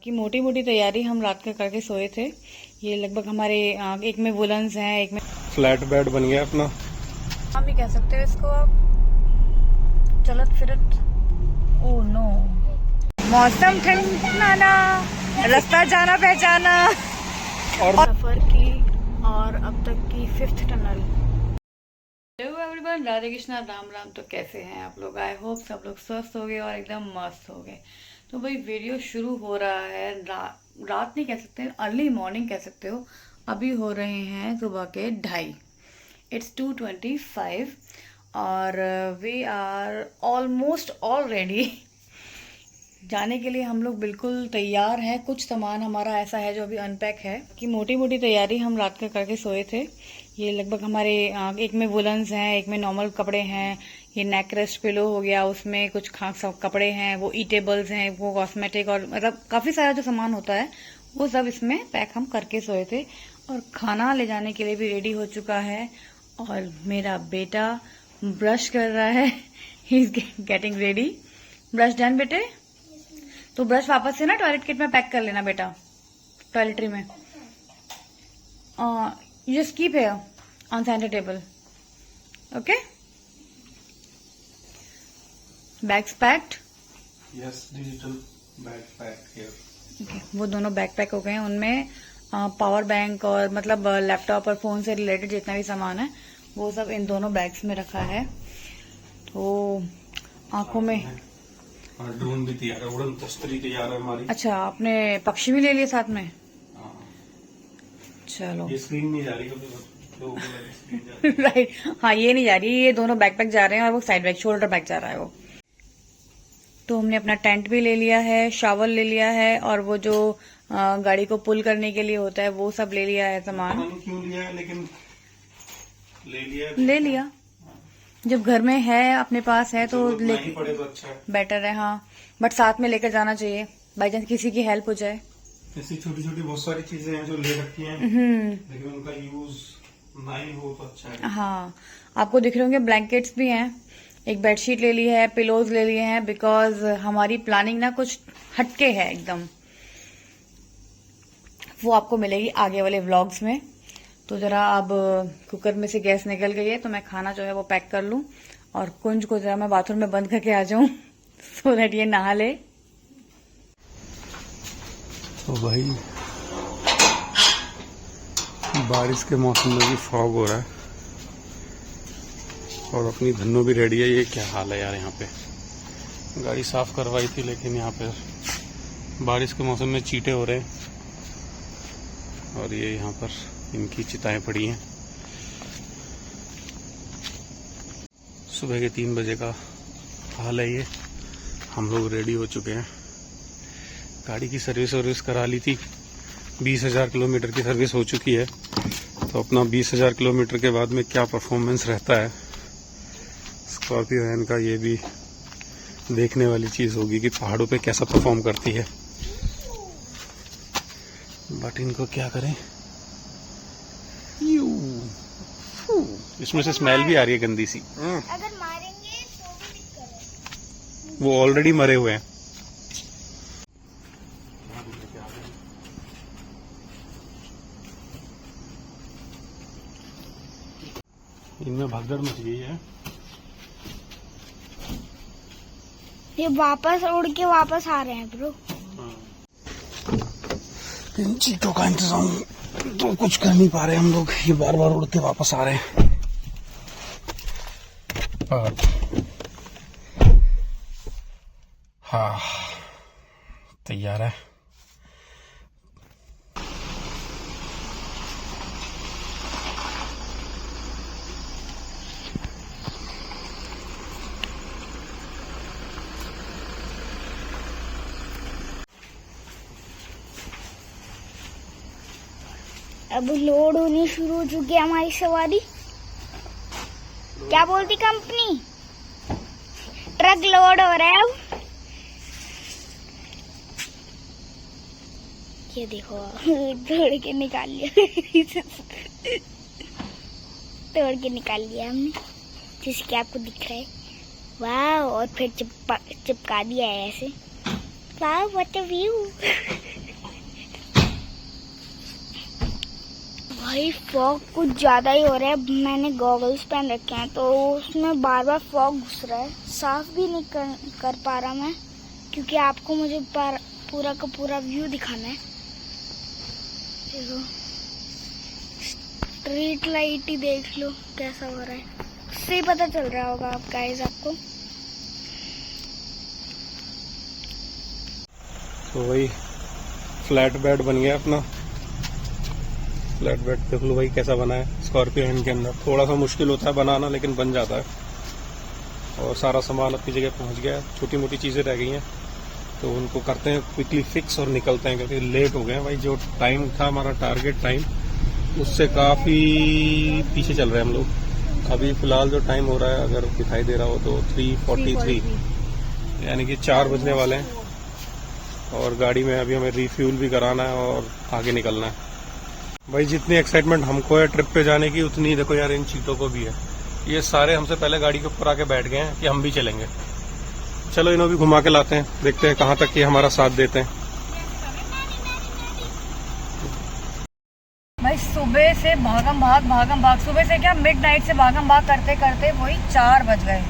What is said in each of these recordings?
बाकी मोटी मोटी तैयारी हम रात का करके सोए थे। ये लगभग हमारे एक में वुलन्स हैं, एक में फ्लैट बेड बन गया अपना, हम भी कह सकते हो इसको आप। चलत फिरत, ओह नो, मौसम ठंडा, रास्ता जाना पहचाना और सफर की और अब तक की 5th tunnel. Hello everyone, Radhe Krishna, Ram Ram. तो कैसे हैं आप लोग? आई होप सब लोग स्वस्थ हो गए और एकदम मस्त हो गए। तो भाई वीडियो शुरू हो रहा है, रात नहीं कह सकते, अर्ली मॉर्निंग कह सकते हो। अभी हो रहे हैं सुबह के 2:30, इट्स 2:25 और we are almost all ready. जाने के लिए हम लोग बिल्कुल तैयार हैं। कुछ सामान हमारा ऐसा है जो अभी अनपैक है कि मोटी मोटी तैयारी हम रात का करके सोए थे। ये लगभग हमारे एक में वुलन्स हैं, एक में नॉर्मल कपड़े हैं। ये नेक रेस्ट पिलो हो गया, उसमें कुछ सब कपड़े हैं, वो ईटेबल्स हैं, वो कॉस्मेटिक और मतलब काफी सारा जो सामान होता है वो सब इसमें पैक हम करके सोए थे। और खाना ले जाने के लिए भी रेडी हो चुका है। और मेरा बेटा ब्रश कर रहा है, he is getting ready. Brush done बेटे? तो ब्रश वापस से ना टॉयलेट किट में पैक कर लेना बेटा, टॉयलेटरी में। You just keep here on centre table, okay? Bags packed? Yes, digital bag pack here. Okay, वो दोनों बैग पैक हो गए हैं। उनमें पावर बैंक और मतलब लैपटॉप और फोन से रिलेटेड जितना भी सामान है वो सब इन दोनों बैग्स में रखा है। तो आंखों में ड्रोन भी तैयार है, उड़न तस्तरी तैयार है हमारी। अच्छा, आपने पक्षी भी ले लिए साथ में? चलो, ये स्क्रीन नहीं जा रही राइट, हाँ ये नहीं जा रही, ये दोनों बैकपैक जा रहे हैं और वो साइड बैग शोल्डर बैग जा रहा है वो। तो हमने अपना टेंट भी ले लिया है, शावल ले लिया है और वो जो गाड़ी को पुल करने के लिए होता है वो सब ले लिया है सामान। क्यों लिया है, लेकिन ले लिया। जब घर में है, अपने पास है तो लेके पड़े तो अच्छा है, बेटर है। हाँ, बट साथ में लेकर जाना चाहिए, बाई चांस किसी की हेल्प हो जाए। ऐसी छोटी छोटी बहुत सारी चीजें हैं जो ले रखी हैं, लेकिन उनका यूज नहीं हो तो अच्छा है। हाँ, आपको दिख रहे होंगे ब्लैंकेट्स भी हैं, एक बेडशीट ले ली है, पिलोज ले लिए हैं, बिकॉज हमारी प्लानिंग ना कुछ हटके है एकदम। वो आपको मिलेगी आगे वाले व्लॉग्स में। तो जरा अब कुकर में से गैस निकल गई है तो मैं खाना जो है वो पैक कर लूं और कुंज को जरा मैं बाथरूम में बंद करके आ जाऊं सो दैट ये नहा ले। तो भाई बारिश के मौसम में भी फॉग हो रहा है और अपनी धन्नो भी रेडी है। ये क्या हाल है यार, यहाँ पे गाड़ी साफ करवाई थी लेकिन यहाँ पे बारिश के मौसम में चींटे हो रहे हैं और ये यहाँ पर इनकी चिताएं पड़ी हैं। सुबह के 3 बजे का हाल है ये। हम लोग रेडी हो चुके हैं, गाड़ी की सर्विस करा ली थी, 20,000 किलोमीटर की सर्विस हो चुकी है। तो अपना 20,000 किलोमीटर के बाद में क्या परफॉर्मेंस रहता है स्कॉर्पियो वैन का, ये भी देखने वाली चीज़ होगी कि पहाड़ों पे कैसा परफॉर्म करती है। बट इनको क्या करें, इसमें से स्मेल भी आ रही है गंदी सी। अगर मारेंगे तो भी दिक्कत है। वो ऑलरेडी मरे हुए हैं। इनमें भगदड़ मच गई है। ये वापस उड़ के वापस आ रहे हैं ब्रो। इन चीटों का इंतजाम तो कुछ कर नहीं पा रहे हम लोग, ये बार बार उड़ के वापस आ रहे हैं। हाँ, तैयार है। अब लोड होनी शुरू हो चुकी है हमारी सवारी। क्या बोलती कंपनी? ट्रक लोड हो रहा है अब। ये देखो तोड़ के निकाल लिया तोड़ के निकाल लिया हमने, जैसे कि आपको दिख रहा है। वाह, और फिर चिपका दिया है ऐसे। वाह, व्हाट अ व्यू। भाई फॉग कुछ ज्यादा ही हो रहा है। मैंने गॉगल्स पहन रखे हैं तो उसमें बार बार फॉग घुस रहा है। साफ भी नहीं कर पा रहा मैं, क्योंकि आपको मुझे पूरा का पूरा व्यू दिखाना है। देखो स्ट्रीट लाइट ही देख लो कैसा हो रहा है, उससे ही पता चल रहा होगा आप गाइस आपको। तो वही फ्लैट बेड बन गया अपना। फ्लैट बेड देख लो भाई कैसा बना है स्कॉर्पियो के अंदर। थोड़ा सा मुश्किल होता है बनाना, लेकिन बन जाता है। और सारा सामान अपनी जगह पहुंच गया है। छोटी मोटी चीज़ें रह गई हैं तो उनको करते हैं क्विकली फिक्स और निकलते हैं, क्योंकि लेट हो गए हैं भाई। जो टाइम था हमारा टारगेट टाइम, उससे काफ़ी पीछे चल रहे हैं हम लोग। अभी फ़िलहाल जो टाइम हो रहा है, अगर दिखाई दे रहा हो तो 3:43, यानी कि 4 बजने वाले हैं। और गाड़ी में अभी हमें रिफ्यूल भी कराना है और आगे निकलना है। भाई जितनी एक्साइटमेंट हमको है ट्रिप पे जाने की, उतनी देखो यार इन चीतों को भी है। ये सारे हमसे पहले गाड़ी के ऊपर आके बैठ गए हैं कि हम भी चलेंगे। चलो इन्हों भी घुमा के लाते हैं, देखते हैं कहाँ तक ये हमारा साथ देते हैं। भाई सुबह से भागम भाग, सुबह से क्या मिडनाइट से भागम भाग करते करते वही 4 बज गए।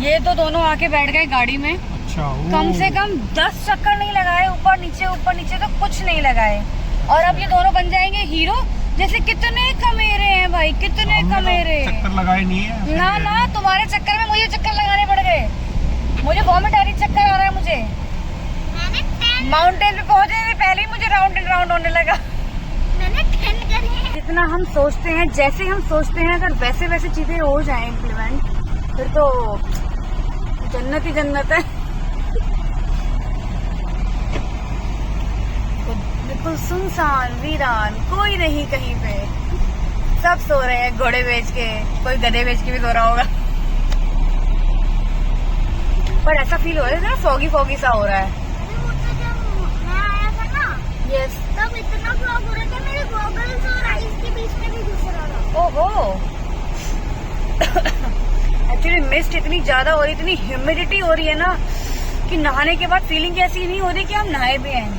ये तो दोनों आके बैठ गए गाड़ी में। अच्छा, कम से कम 10 चक्कर नहीं लगाए, ऊपर नीचे तो कुछ नहीं लगाए। और अब ये दोनों बन जाएंगे हीरो। जैसे कितने कमेरे हैं भाई, कितने कमेरे। चक्कर लगाए नहीं है ना, तुम्हारे चक्कर में मुझे चक्कर लगाने पड़ गए। मुझे वॉमिट आ रही, चक्कर आ रहा है मुझे। माउंटेन पे पहुंचे पहले ही मुझे राउंड एंड राउंड होने लगा। मैंने 10 करे हैं। जितना हम सोचते हैं, जैसे हम सोचते हैं, अगर वैसे वैसे चीजें हो जाए इम्प्लीमेंट, फिर तो जन्नत ही जन्नत है। बिल्कुल सुनसान वीरान, कोई नहीं कहीं पे। सब सो रहे हैं घोड़े बेच के, कोई गधे बेच के भी सो रहा होगा। पर ऐसा फील हो रहा है ना, फॉगी सा हो रहा है। जब मैं आया था ना, यस, तब इतना फॉग हो रहा था, मेरे गॉगल्स और आईज के बीच में भी घुस रहा था। ओहो। एक्चुअली मिस्ट इतनी ज्यादा हो रही, इतनी ह्यूमिडिटी हो रही है ना, कि नहाने के बाद फीलिंग ऐसी नहीं हो रही कि हम नहाए भी हैं।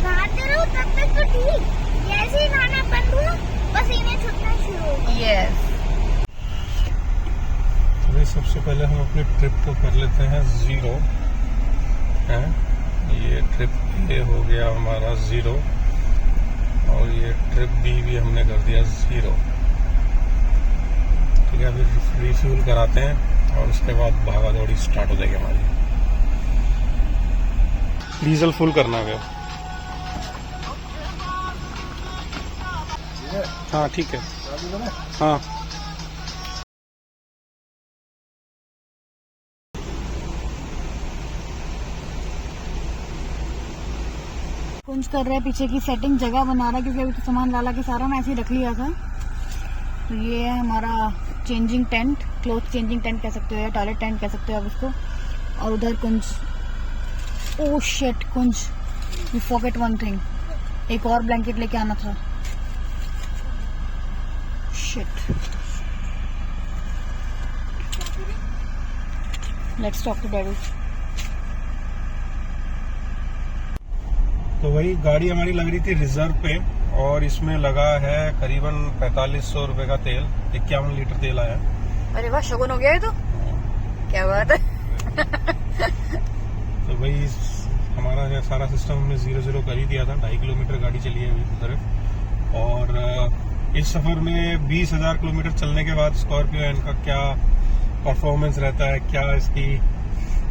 नहाते रहो तब तक तो ठीक, जैसे ही नहाना बंद हुआ पसीने छूटना शुरू हो गए। यस। तो सबसे पहले हम अपने ट्रिप को कर लेते हैं 0 है। ये ट्रिप ए हो गया हमारा 0 और ये ट्रिप बी भी हमने कर दिया 0। ठीक है, अभी रिफ्यूल कराते हैं और उसके बाद भागा दौड़ी स्टार्ट हो जाएगी हमारी। डीजल फुल करना है। हाँ ठीक है, हाँ। कुंज कर रहे हैं पीछे की सेटिंग, जगह बना रहा है, क्योंकि अभी तो सामान लाला के सारा मैं ऐसे ही रख लिया था। तो ये है हमारा changing tent, cloth changing tent कह सकते हो या टॉयलेट टेंट कह सकते हो आप उसको। और उधर Kunj, oh shit Kunj, you forget one thing, एक और ब्लैंकेट लेके आना था। Shit, let's talk to daddy. तो वही गाड़ी हमारी लग रही थी रिजर्व पे, और इसमें लगा है करीबन 4500 रुपए का तेल। 51 लीटर तेल आया। अरे वाह, शगुन हो गया है तो, क्या बात है। तो वही हमारा जो सारा सिस्टम हमने 0-0 कर ही दिया था। 2.5 किलोमीटर गाड़ी चली है अभी तरफ। और इस सफर में 20,000 किलोमीटर चलने के बाद स्कॉर्पियो एन का क्या परफॉर्मेंस रहता है, क्या इसकी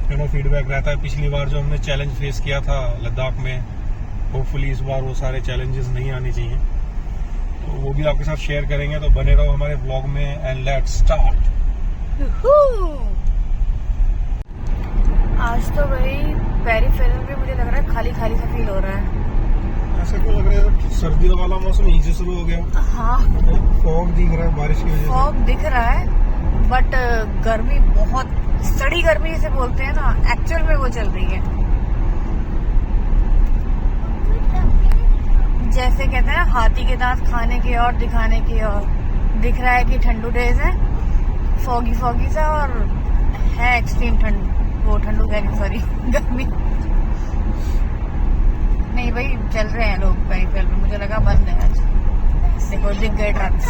फीडबैक रहता है। पिछली बार जो हमने चैलेंज फेस किया था लद्दाख में, होपफुली इस बार वो सारे चैलेंजेस नहीं आने चाहिए। तो वो भी आपके साथ शेयर करेंगे, तो बने रहो हमारे व्लॉग में। And let's start. आज तो भाई पेरीफेरल में मुझे लग रहा है खाली खाली सा फील हो रहा है। ऐसा क्यों लग रहा है? सर्दियों वाला मौसम यहीं से शुरू हो गया। हाँ, फॉग दिख रहा है बारिश की वजह से। फॉग दिख रहा है, बट गर्मी बहुत, सड़ी गर्मी जिसे बोलते हैं ना, एक्चुअल में वो चल रही है। जैसे कहते हैं हाथी के दांत खाने के और दिखाने के और। दिख रहा है कि ठंडू डेज है, फॉगी सा, और है एक्सट्रीम ठंड, वो ठंडू कह रही, सॉरी गर्मी। नहीं भाई चल रहे हैं लोग पेरीफेरल में, मुझे लगा बंद है आज। देखो दिख गए ट्रक्स।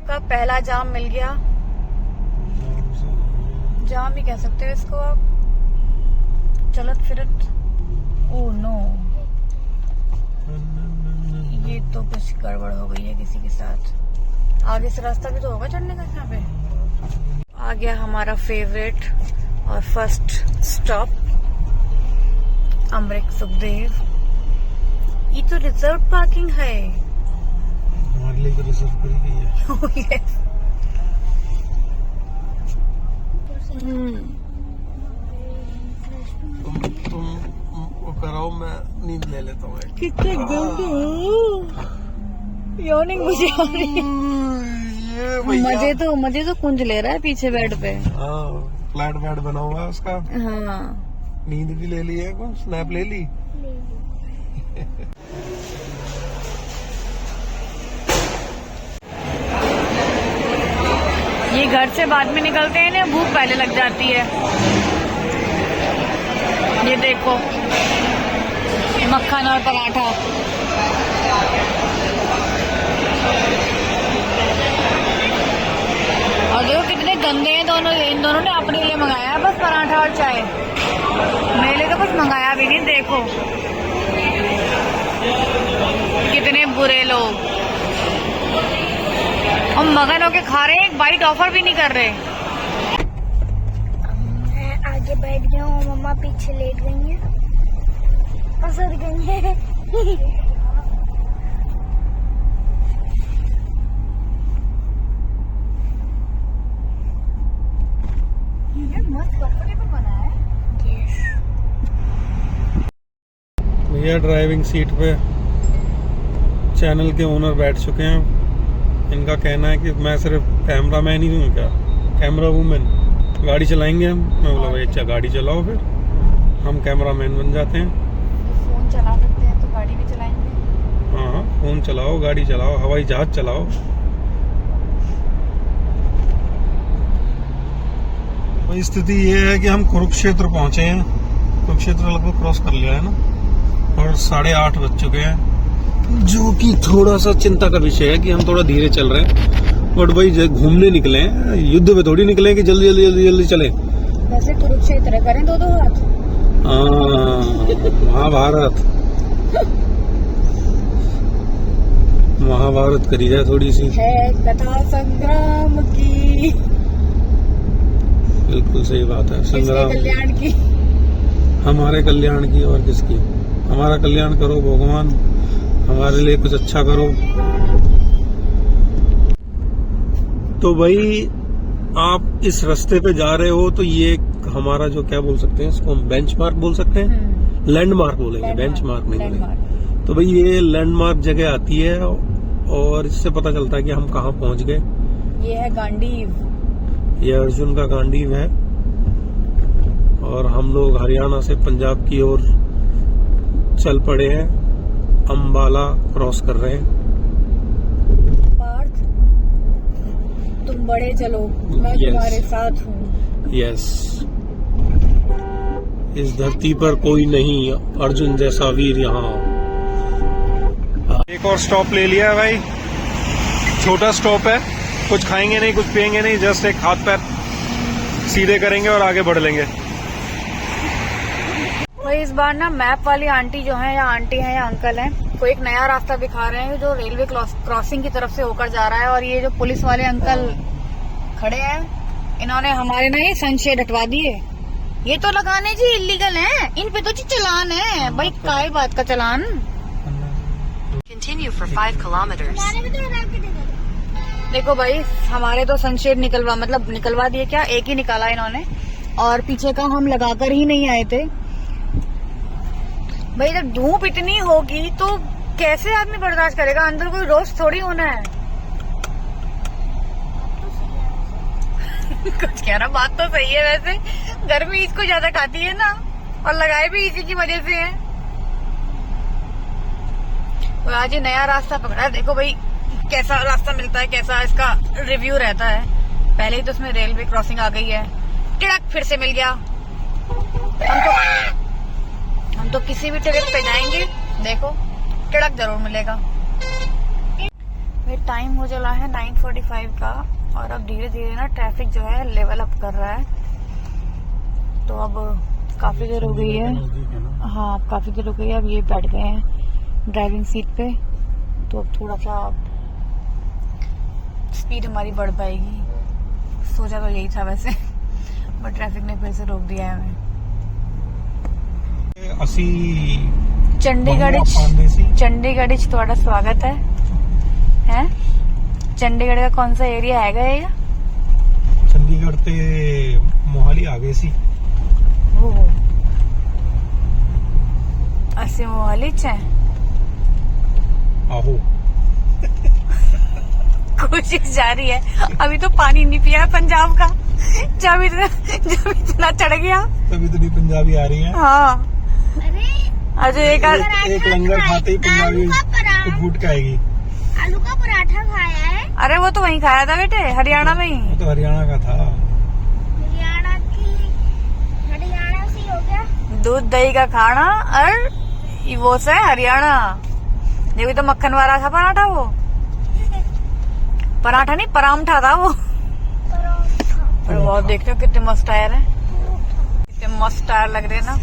का पहला जाम मिल गया, जाम ही कह सकते हो इसको आप, चलत फिरत। ओह नो, ये तो कुछ गड़बड़ हो गई है किसी के साथ। आगे से रास्ता भी तो होगा चढ़ने का यहाँ पे। आ गया हमारा फेवरेट और फर्स्ट स्टॉप अमृत सुखदेव। ये तो रिजर्व पार्किंग है, हमारे लिए तो रिजर्व करी गई है। oh, yes. तुम वो कराओ, मैं नींद ले लेता हूँ। कितने यॉर्निंग मुझे आ रही है। मजे तो कुंज ले रहा है पीछे बेड पे। हाँ, फ्लैट बेड बना हुआ है उसका। हाँ, नींद भी ले ली है, कुछ स्नैप ले ली। ये घर से बाद में निकलते हैं ना, भूख पहले लग जाती है। ये देखो मक्खन और पराठा। और देखो कितने गंदे हैं दोनों, इन दोनों ने अपने लिए मंगाया बस पराठा और चाय, मेरे लिए तो कुछ मंगाया भी नहीं। देखो कितने बुरे लोग, हम मगन होके खा रहे हैं, एक बाइट ऑफर भी नहीं कर रहे। मैं आगे बैठ गया हूँ, मम्मा पीछे लेट गई है, फंस गई है। मस्त कपड़े पे बना है। भैया ड्राइविंग सीट पे चैनल के ओनर बैठ चुके हैं। इनका कहना है कि मैं सिर्फ कैमरा मैन ही हूँ, क्या कैमरा वूमेन, गाड़ी चलाएंगे हम। मैं बोला भाई अच्छा गाड़ी चलाओ, फिर हम कैमरा मैन बन जाते हैं। फोन चला सकते हैं तो गाड़ी भी चलाएंगे। हाँ, फोन चलाओ, गाड़ी चलाओ, हवाई जहाज चलाओ। तो स्थिति ये है कि हम कुरुक्षेत्र पहुंचे हैं। कुरुक्षेत्र लगभग क्रॉस कर लिया है ना, और 8:30 बज चुके हैं, जो कि थोड़ा सा चिंता का विषय है कि हम थोड़ा धीरे चल रहे हैं। बट भाई घूमने निकले हैं, युद्ध में थोड़ी निकले कि जल्दी जल्दी जल्दी जल्दी चले। वैसे कुरुक्षेत्र करें दो हाथ। महाभारत महाभारत करी जाए थोड़ी सी, है कथा संग्राम की। बिल्कुल सही बात है, संग्राम कल्याण की, हमारे कल्याण की और किसकी। हमारा कल्याण करो भगवान, हमारे लिए कुछ अच्छा करो। तो भाई आप इस रास्ते पे जा रहे हो तो ये हमारा जो क्या बोल सकते हैं इसको, हम बेंचमार्क बोल सकते हैं, लैंडमार्क बोलेंगे, बेंचमार्क नहीं बोलेंगे। तो भाई ये लैंडमार्क जगह आती है और इससे पता चलता है कि हम कहाँ पहुंच गए। ये है गांडीव, ये अर्जुन का गांडीव है, और हम लोग हरियाणा से पंजाब की ओर चल पड़े हैं। अंबाला क्रॉस कर रहे हैं। पार्थ तुम बड़े चलो, मैं Yes. तुम्हारे साथ हूँ। यस, इस धरती पर कोई नहीं अर्जुन जैसा वीर यहाँ। एक और स्टॉप ले लिया है भाई, छोटा स्टॉप है, कुछ खाएंगे नहीं, कुछ पिएंगे नहीं, जस्ट एक हाथ पैर सीधे करेंगे और आगे बढ़ लेंगे। भाई इस बार ना मैप वाली आंटी जो है, या आंटी है या अंकल है, वो एक नया रास्ता दिखा रहे हैं जो रेलवे क्रॉसिंग की तरफ से होकर जा रहा है। और ये जो पुलिस वाले अंकल खड़े हैं, इन्होंने हमारे ना ये सनशेड हटवा दिए। ये तो लगाने जी इलीगल है, इन पे तो जी चालान है। भाई काय बात का चालान। Continue for 5 kilometers. देखो भाई हमारे तो सनशेड निकलवा दिए, क्या एक ही निकाला इन्होंने, और पीछे का हम लगाकर ही नहीं आए थे। भाई जब धूप इतनी होगी तो कैसे आदमी बर्दाश्त करेगा, अंदर कोई रोस्ट थोड़ी होना है। कुछ कह रहा, बात तो सही है, वैसे गर्मी इसको ज्यादा खाती है ना, और लगाए भी इसी की वजह से है। और आज ये नया रास्ता पकड़ा है, देखो भाई कैसा रास्ता मिलता है, कैसा इसका रिव्यू रहता है। पहले ही तो उसमें रेलवे क्रॉसिंग आ गई है, टिड़क फिर से मिल गया। हम तो किसी भी ट्रिप पे जाएंगे, देखो टिड़क जरूर मिलेगा। टाइम हो चला है 9:45 का और अब धीरे धीरे ना ट्रैफिक जो है लेवल अप कर रहा है। तो अब काफी देर हो गई है। हाँ, अब काफी देर हो गई है। अब ये बैठ गए हैं ड्राइविंग सीट पे, तो अब थोड़ा सा स्पीड हमारी बढ़ पाएगी। सोचा तो यही था वैसे, बट ट्रैफिक ने फिर से रोक दिया है हमें। चंडीगढ़ थोड़ा स्वागत है। हैं? चंडीगढ़ का कौन सा एरिया हैगा ये? चंडीगढ़ ते मोहाली आ गए सी। ओह, ਅਸੀਂ मोहाली च हैं। आहो। कोशिश जारी है। अभी तो पानी नहीं पिया पंजाब का, जब इतना चढ़ गया तभी तो नहीं पंजाबी आ रही है। हाँ, अरे एक लंगर खाते ही पंजाबी फूट के आएगी। आलू का पराठा खाया है? अरे वो तो वहीं खाया था बेटे, हरियाणा में ही। वो तो हरियाणा का था। हरियाणा से हो गया दूध दही का खाना और वो से हरियाणा। देखो तो मक्खन वाला था पराठा, वो पराठा नहीं परामठा था वो। और बहुत देखते हो कितने मस्त टायर है, कितने मस्त टायर लग रहे हैं ना।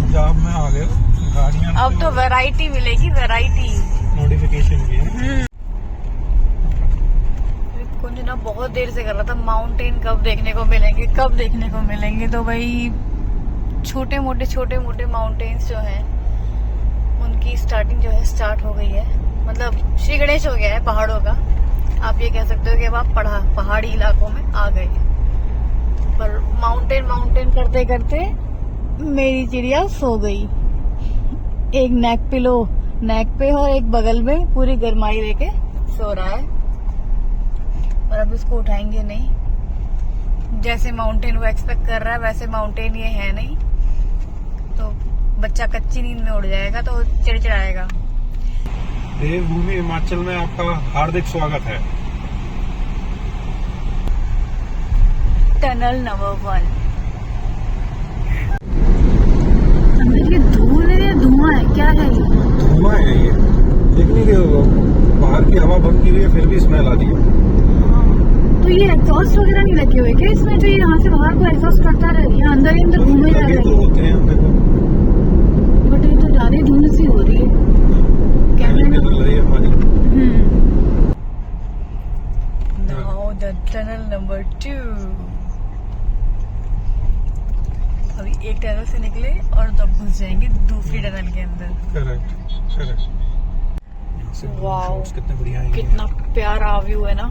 पंजाब में आ गए गाड़ियाँ। अब तो वैरायटी मिलेगी, वैरायटी मॉडिफिकेशन भी है। कुछ ना बहुत देर से कर रहा था माउंटेन कब देखने को मिलेंगे, कब देखने को मिलेंगे। तो भाई छोटे मोटे माउंटेन्स जो हैं उनकी स्टार्टिंग जो है स्टार्ट हो गई है। मतलब श्री गणेश हो गया है पहाड़ों का। आप ये कह सकते हो कि अब आप पहाड़ी इलाकों में आ गए। पर माउंटेन करते करते मेरी चिड़िया सो गई। एक नेक पे और एक बगल में पूरी गरमाई लेके सो रहा है। और अब इसको उठाएंगे नहीं। जैसे माउंटेन वो एक्सपेक्ट कर रहा है वैसे माउंटेन ये है नहीं, तो बच्चा कच्ची नींद में उड़ जाएगा तो चिड़चिड़ाएगा। देवभूमि हिमाचल में आपका हार्दिक स्वागत है। Tunnel number 1। ये धूल है या धुआं है, क्या है ये? धुआं है ये, देख नहीं रहे हो? बाहर की हवा बंद की हुई है फिर भी स्मेल आ रही है। तो ये एग्जॉस्ट वगैरह नहीं लगे हुए क्या इसमें, जो यहाँ से बाहर को एग्जॉस्ट करता रहे? ये अंदर ही अंदर घूमे जा रहे हैं। तो होते हैं देखो, बट ये तो ज्यादा धुंध सी हो रही है। निकल रही है हमारी। Now the tunnel number 2। अभी एक टनल से निकले और तब घुस जाएंगे दूसरी टनल के अंदर। करेक्ट। वाओ, कितने बढ़िया है, कितना प्यारा व्यू है ना।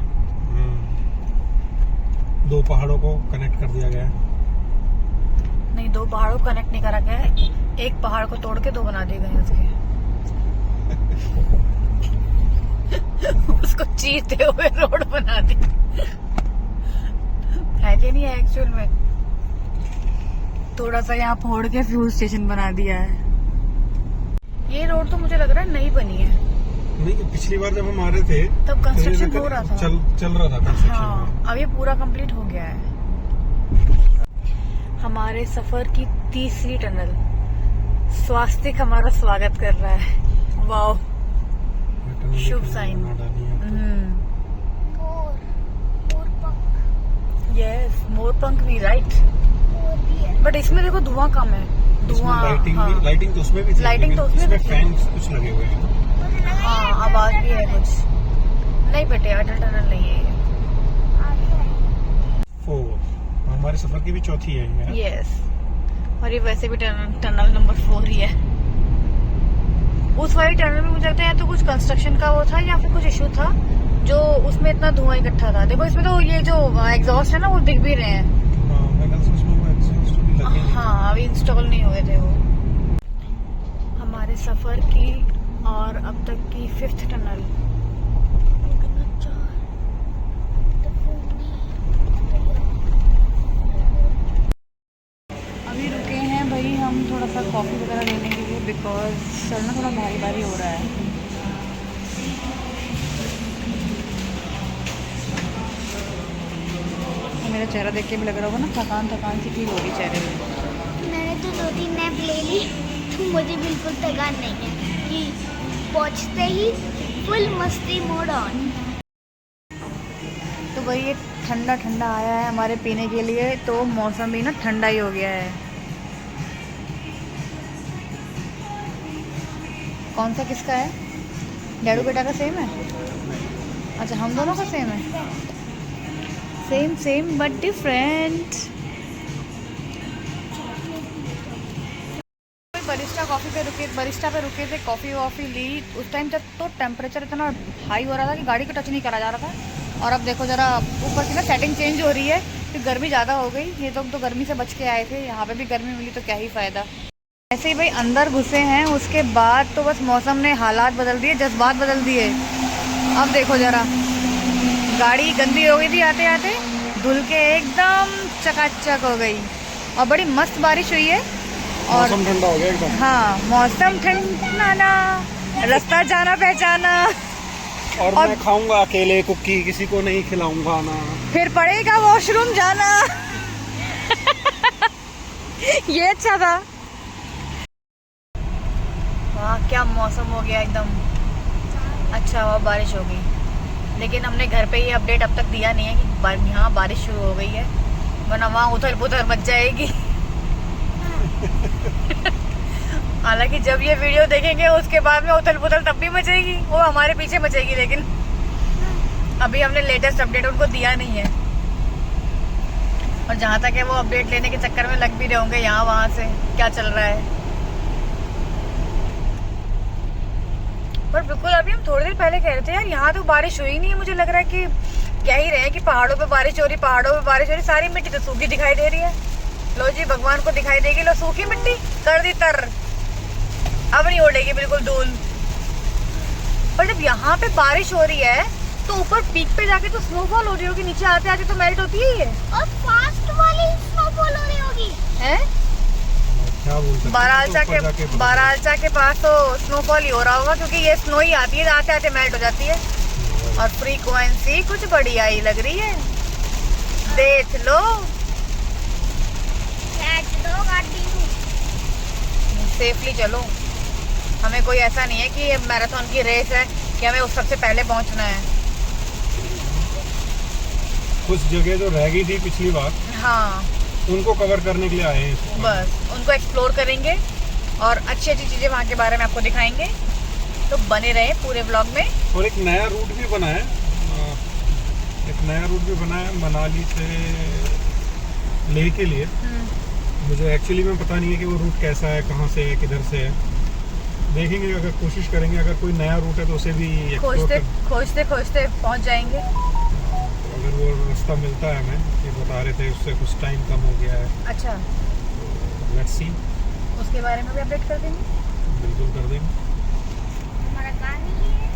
दो पहाड़ों को कनेक्ट कर दिया गया है। नहीं, दो पहाड़ों को कनेक्ट नहीं करा गया है, एक पहाड़ को तोड़ के दो बना दिए गए हैं उसके। उसको चीरते हुए रोड बना दी है कि नहीं है? एक्चुअल में थोड़ा सा यहाँ फोड़ के फ्यूल स्टेशन बना दिया है। ये रोड तो मुझे लग रहा है नई बनी है। नहीं, पिछली बार जब हम आ रहे थे तब कंस्ट्रक्शन हो रहा था। चल रहा था कंस्ट्रक्शन। हाँ, अब ये पूरा कंप्लीट हो गया है। हमारे सफर की तीसरी टनल। स्वास्तिक हमारा स्वागत कर रहा है। वाओ, शुभ साइन। यस, मोरपंख भी राइट। बट इसमें देखो धुआं कम है। धुआं, लाइटिंग तो उसमें भी थी, लाइटिंग तो उसमें फैन कुछ लगे हुए हैं। हाँ, आवाज भी है कुछ। नहीं बेटे, अटल टनल नहीं है ये। 4 हमारे सफर की भी चौथी है ये। यस, और ये वैसे भी टनल नंबर 4 ही है। उस वाली टनल में मुझे लगता है या तो कुछ कंस्ट्रक्शन का वो था या फिर कुछ इशू था जो उसमें इतना धुआं इकट्ठा था। देखो इसमें तो ये जो एग्जॉस्ट है ना वो दिख भी रहे हैं। हाँ, अभी इंस्टॉल नहीं हुए थे वो। हमारे सफर की और अब तक की 5th टनल। अभी रुके हैं भाई हम थोड़ा सा कॉफी वगैरह लेने के लिए, बिकॉज चलना थोड़ा भारी हो रहा है। मेरा चेहरा देख के भी लग रहा होगा ना थकान सी फील हो रही चेहरे में। मैंने तो 2-3 नैप ले ली, तुम मुझे बिल्कुल थकान नहीं है कि पहुंचते ही फुल मस्ती मोड ऑन। तो भाई ये ठंडा ठंडा आया है हमारे पीने के लिए, तो मौसम भी ना ठंडा ही हो गया है। कौन सा किसका है? डैडू बेटा का सेम है? अच्छा, हम दोनों का सेम है। Same same but different. Barista पे रुके थे, कॉफ़ी वॉफ़ी ली। उस टाइम तक तो टेम्परेचर इतना हाई हो रहा था कि गाड़ी को टच नहीं करा जा रहा था। और अब देखो ज़रा ऊपर की ना सेटिंग चेंज हो रही है, तो गर्मी ज़्यादा हो गई। ये तो गर्मी से बच के आए थे, यहाँ पे भी गर्मी मिली तो क्या ही फ़ायदा। ऐसे ही भाई अंदर घुसे हैं, उसके बाद तो बस मौसम ने हालात बदल दिए, जज्बात बदल दिए। अब देखो ज़रा, गाड़ी गंदी हो गई थी आते आते, धुल के एकदम चकाचक हो गई। और बड़ी मस्त बारिश हुई है। और मौसम ठंडा हो गया एकदम। हाँ, मौसम ठंडा, रास्ता जाना पहचाना। और मैं खाऊंगा अकेले कुकी, किसी को नहीं खिलाऊंगा ना। फिर पड़ेगा वॉशरूम जाना। ये अच्छा था। वाह, क्या मौसम हो गया एकदम अच्छा हुआ, बारिश हो गई। लेकिन हमने घर पे ये अपडेट अब तक दिया नहीं है कि यहाँ बारिश शुरू हो गई है, वरना वहाँ उथल पुथल मच जाएगी। हालांकि जब ये वीडियो देखेंगे उसके बाद में उथल पुथल तब भी मचेगी, वो हमारे पीछे मचेगी। लेकिन अभी हमने लेटेस्ट अपडेट उनको दिया नहीं है। और जहाँ तक है वो अपडेट लेने के चक्कर में लग भी रहे होंगे यहाँ वहाँ से क्या चल रहा है। पर बिल्कुल अभी हम थोड़ी देर पहले कह रहे थे यार यहाँ तो बारिश हुई नहीं है। मुझे लग रहा है कि कह ही रहे हैं कि पहाड़ों पे बारिश हो रही, पहाड़ों पे बारिश हो रही। सारी मिट्टी तो सूखी दिखाई दे रही है। लो जी, भगवान को दिखाई देगी, लो सूखी मिट्टी कर दी तर, अब नहीं उड़ेगी बिल्कुल धूल। पर जब यहाँ पे बारिश हो रही है तो ऊपर पीक पे जाके तो स्नोफॉल हो रही होगी, नीचे आते आते तो मेल्ट होती है ये। और फास्ट वाली स्नोफॉल हो रही होगी है बारालचा के पास तो स्नोफॉल ही हो रहा होगा, क्योंकि ये स्नो ही आती है, आते आते मेल्ट हो जाती है। और फ्रीक्वेंसी कुछ बढ़िया ही लग रही है, देख लो। सेफली चलो, हमें कोई ऐसा नहीं है कि ये मैराथन की रेस है कि हमें उस सबसे पहले पहुंचना है। कुछ जगह जो रह गई थी पिछली बार, हाँ, उनको कवर करने के लिए आए हैं। बस उनको एक्सप्लोर करेंगे और अच्छी अच्छी चीजें वहाँ के बारे में आपको दिखाएंगे। तो बने रहे पूरे व्लॉग में। और एक नया रूट भी बना है, मनाली से लेह के लिए। मुझे एक्चुअली में पता नहीं है कि वो रूट कैसा है, कहाँ से है, किधर से है। देखेंगे, अगर कोशिश करेंगे, अगर कोई नया रूट है तो उसे भी खोजते खोजते पहुँच जाएंगे। अगर वो रास्ता मिलता है, हमें ये बता रहे थे उससे कुछ टाइम कम हो गया है। अच्छा, लेट्स सी, उसके बारे में भी अपडेट कर देंगे। बिल्कुल कर देंगे। हमारा गाड़ी है।